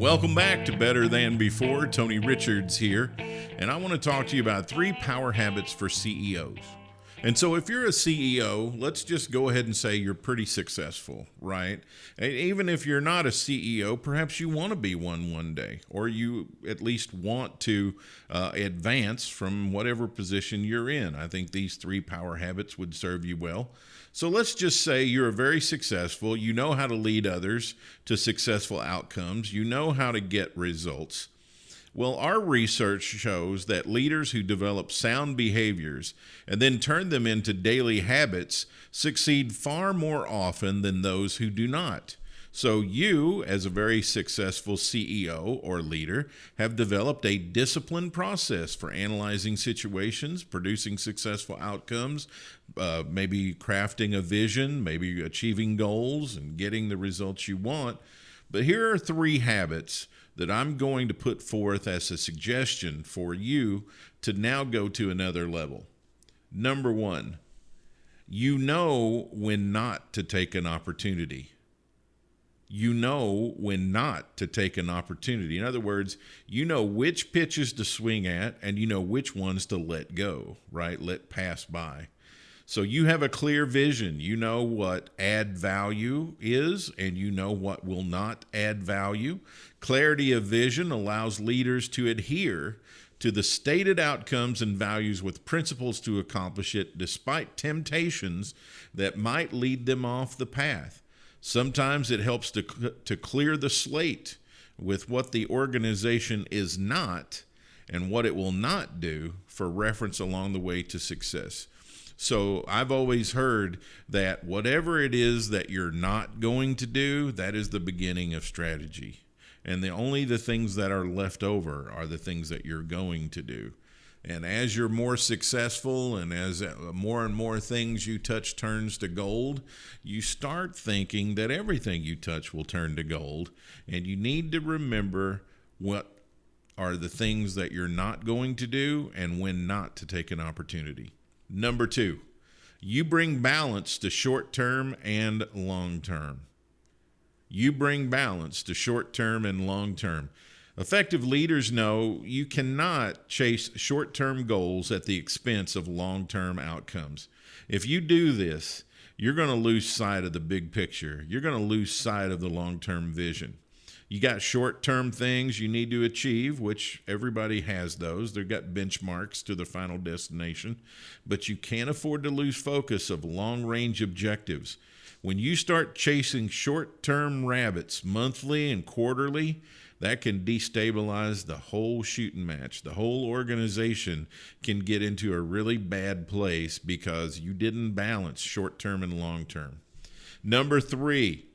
Welcome back to Better Than Before. Tony Richards here, and I want to talk to you about 3 power habits for CEOs. And so if you're a CEO, let's just go ahead and say you're pretty successful, right? And even if you're not a CEO, perhaps you want to be one day, or you at least want to advance from whatever position you're in. I think these 3 power habits would serve you well. So let's just say you're very successful. You know how to lead others to successful outcomes. You know how to get results. Well, our research shows that leaders who develop sound behaviors and then turn them into daily habits succeed far more often than those who do not. So you, as a very successful CEO or leader, have developed a disciplined process for analyzing situations, producing successful outcomes, maybe crafting a vision, maybe achieving goals and getting the results you want. But here are 3 habits that I'm going to put forth as a suggestion for you to now go to another level. Number 1, you know when not to take an opportunity. You know when not to take an opportunity. In other words, you know which pitches to swing at and you know which ones to let go, right? Let pass by. So you have a clear vision. You know what add value is, and you know what will not add value. Clarity of vision allows leaders to adhere to the stated outcomes and values with principles to accomplish it, despite temptations that might lead them off the path. Sometimes it helps to clear the slate with what the organization is not and what it will not do for reference along the way to success. So I've always heard that whatever it is that you're not going to do, that is the beginning of strategy. And the things that are left over are the things that you're going to do. And as you're more successful and as more and more things you touch turns to gold, you start thinking that everything you touch will turn to gold. And you need to remember what are the things that you're not going to do and when not to take an opportunity. Number 2, you bring balance to short-term and long-term. You bring balance to short-term and long-term. Effective leaders know you cannot chase short-term goals at the expense of long-term outcomes. If you do this, you're going to lose sight of the big picture. You're going to lose sight of the long-term vision. You got short-term things you need to achieve, which everybody has those. They've got benchmarks to the final destination, but you can't afford to lose focus of long-range objectives. When you start chasing short-term rabbits monthly and quarterly, that can destabilize the whole shooting match. The whole organization can get into a really bad place because you didn't balance short-term and long-term. Number 3,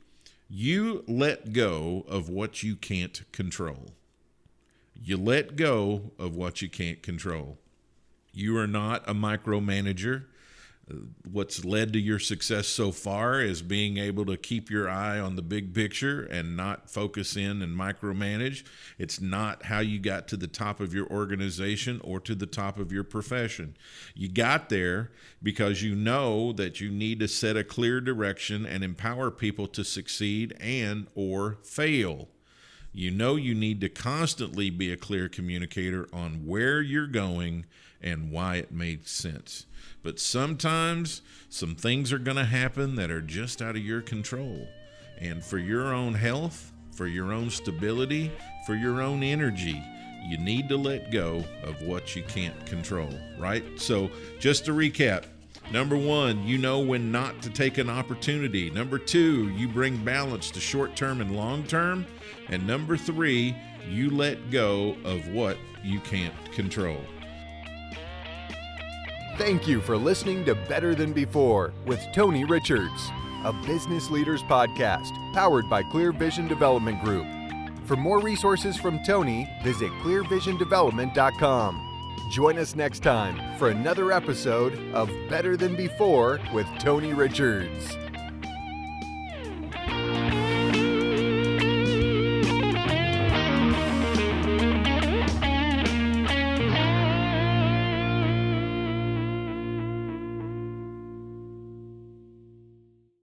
you let go of what you can't control. You let go of what you can't control. You are not a micromanager. What's led to your success so far is being able to keep your eye on the big picture and not focus in and micromanage. It's not how you got to the top of your organization or to the top of your profession. You got there because you know that you need to set a clear direction and empower people to succeed and or fail. You know you need to constantly be a clear communicator on where you're going and why it makes sense. But sometimes some things are going to happen that are just out of your control. And for your own health, for your own stability, for your own energy, you need to let go of what you can't control, right? So just to recap, number 1, you know when not to take an opportunity. Number 2, you bring balance to short-term and long-term. And number 3, you let go of what you can't control. Thank you for listening to Better Than Before with Tony Richards, a business leaders podcast powered by Clear Vision Development Group. For more resources from Tony, visit clearvisiondevelopment.com. Join us next time for another episode of Better Than Before with Tony Richards.